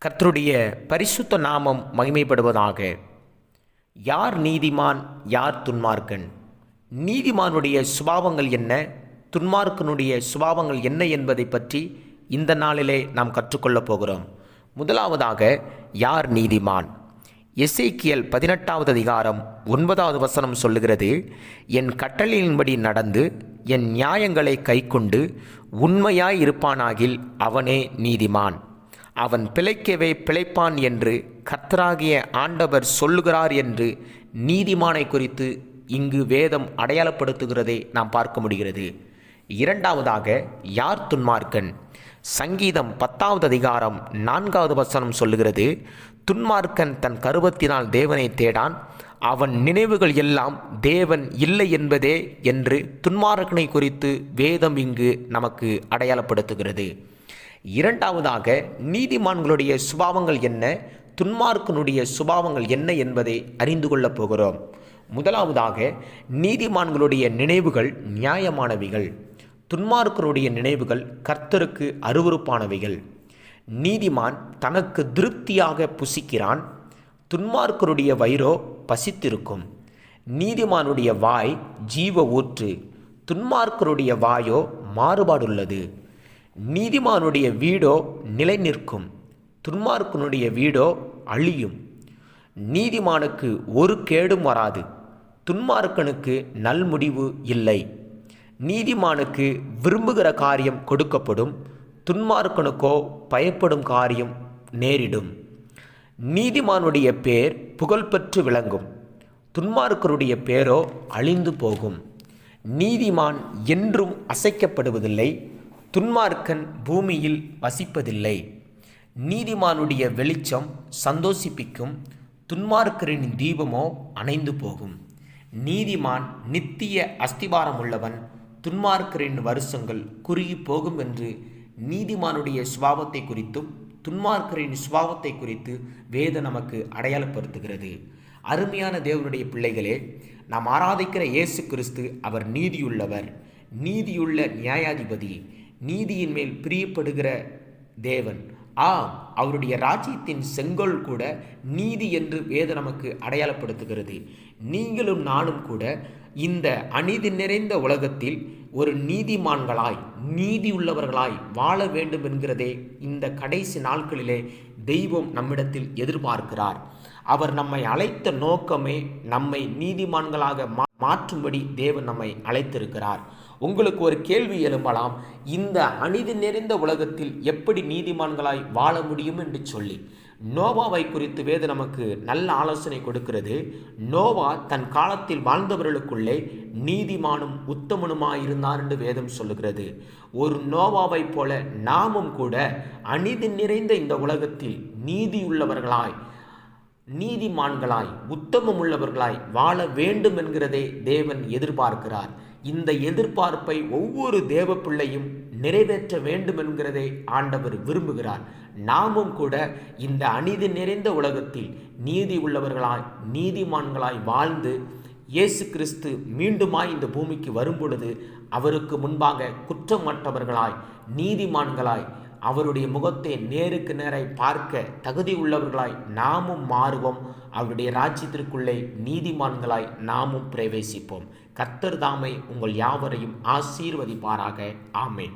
கர்த்தருடைய பரிசுத்த நாமம் மகிமைப்படுவதாக. யார் நீதிமான், யார் துன்மார்க்கன்? நீதிமானுடைய சுபாவங்கள் என்ன, துன்மார்க்கனுடைய சுபாவங்கள் என்ன என்பதை பற்றி இந்த நாளிலே நாம் கற்றுக்கொள்ளப் போகிறோம். முதலாவதாக, யார் நீதிமான்? எசேக்கியேல் 18வது அதிகாரம் 9வது வசனம் சொல்லுகிறது, என் கட்டளையின்படி நடந்து என் நியாயங்களை கைக்கொண்டு உண்மையாய் இருப்பானாகில் அவனே நீதிமான். அவன் பிழைக்கவே பிழைப்பான் என்று கர்த்தராகிய ஆண்டவர் சொல்லுகிறார் என்று நீதிமானை குறித்து இங்கு வேதம் அடையாளப்படுத்துகிறதை நாம் பார்க்க முடிகிறது. இரண்டாவதாக, யார் துன்மார்க்கன்? சங்கீதம் 10வது அதிகாரம் 4வது வசனம் சொல்லுகிறது, துன்மார்க்கன் தன் கருவத்தினால் தேவனை தேடான், அவன் நினைவுகள் எல்லாம் தேவன் இல்லை என்பதே என்று துன்மார்க்கனை குறித்து வேதம் இங்கு நமக்கு அடையாளப்படுத்துகிறது. இரண்டாவதாக, நீதிமான்களுடைய சுபாவங்கள் என்ன, துன்மார்க்கனுடைய சுபாவங்கள் என்ன என்பதை அறிந்து கொள்ளப் போகிறோம். முதலாவதாக, நீதிமான்களுடைய நினைவுகள் நியாயமானவைகள், துன்மார்க்கனுடைய நினைவுகள் கர்த்தருக்கு அருவருப்பானவைகள். நீதிமான் தனக்கு திருப்தியாக புசிக்கிறான், துன்மார்க்கருடைய வயிறோ பசித்திருக்கும். நீதிமானுடைய வாய் ஜீவ ஊற்று, துன்மார்க்கருடைய வாயோ மாறுபாடுள்ளது. நீதிமானுடைய வீடோ நிலை நிற்கும், துன்மார்க்கனுடைய வீடோ அழியும். நீதிமானுக்கு ஒரு கேடும் வராது, துன்மார்க்கனுக்கு நல்முடிவு இல்லை. நீதிமானுக்கு விரும்புகிற காரியம் கொடுக்கப்படும், துன்மார்க்கனுக்கோ பயப்படும் காரியம் நேரிடும். நீதிமானுடைய பேர் புகழ்பெற்று விளங்கும், துன்மார்க்கருடைய பேரோ அழிந்து போகும். நீதிமான் என்றும் அசைக்கப்படுவதில்லை, துன்மார்க்கன் பூமியில் வசிப்பதில்லை. நீதிமானுடைய வெளிச்சம் சந்தோஷிப்பிக்கும், துன்மார்க்கரின் தீபமோ அணைந்து போகும். நீதிமான் நித்திய அஸ்திபாரம் உள்ளவன், துன்மார்க்கரின் வருஷங்கள் குறுகி போகும் என்று நீதிமானுடைய சுபாவத்தை குறித்தும் துன்மார்க்கரின் சுபாவத்தை குறித்து வேதம் நமக்கு அடையாளப்படுத்துகிறது. அருமையான தேவனுடைய பிள்ளைகளே, நாம் ஆராதிக்கிற இயேசு கிறிஸ்து அவர் நீதியுள்ளவர், நீதியுள்ள நியாயாதிபதி, நீதியின் மேல் பிரியப்படுகிற தேவன். அவருடைய ராஜ்யத்தின் செங்கோல் கூட நீதி என்று வேதம் நமக்கு அடையாளப்படுத்துகிறது. நீங்களும் நானும் கூட இந்த அநீதி நிறைந்த உலகத்தில் ஒரு நீதிமான்களாய், நீதியுள்ளவர்களாய் வாழ வேண்டும் என்கிறதே இந்த கடைசி நாட்களிலே தெய்வம் நம்மிடத்தில் எதிர்பார்க்கிறார். அவர் நம்மை அழைத்த நோக்கமே நம்மை நீதிமான்களாக மாற்றும்படி தேவன் நம்மை அழைத்திருக்கிறார். உங்களுக்கு ஒரு கேள்வி எழும்பலாம், இந்த அநீதி நிறைந்த உலகத்தில் எப்படி நீதிமான்களாய் வாழ முடியும் என்று சொல்லி. நோவாவை குறித்து வேதம் நமக்கு நல்ல ஆலோசனை கொடுக்கிறது. நோவா தன் காலத்தில் வாழ்ந்தவர்களுக்குள்ளே நீதிமானும் உத்தமனுமாயிருந்தார் என்று வேதம் சொல்லுகிறது. ஒரு நோவாவை போல நாமும் கூட அநீதி நிறைந்த இந்த உலகத்தில் நீதியுள்ளவர்களாய், நீதிமான்களாய், உத்தமம் உள்ளவர்களாய் வாழ வேண்டும் என்கிறதே தேவன் எதிர்பார்க்கிறார். இந்த எதிர்பார்ப்பை ஒவ்வொரு தேவ பிள்ளையும் நிறைவேற்ற வேண்டும் என்கிறதை ஆண்டவர் விரும்புகிறார். நாமும் கூட இந்த அநீதி நிறைந்த உலகத்தில் நீதி உள்ளவர்களாய், நீதிமான்களாய் வாழ்ந்து இயேசு கிறிஸ்து மீண்டுமாய் இந்த பூமிக்கு வரும்பொழுது அவருக்கு முன்பாக குற்றமற்றவர்களாய், நீதிமான்களாய், அவருடைய முகத்தை நேருக்கு நேராய் பார்க்க தகுதி உள்ளவர்களாய் நாமும் மாறுவோம். அவருடைய ராஜ்யத்திற்குள்ளே நீதிமான்களாய் நாமும் பிரவேசிப்போம். கர்த்தர் தாமே உங்கள் யாவரையும் ஆசீர்வதிப்பாராக. ஆமென்.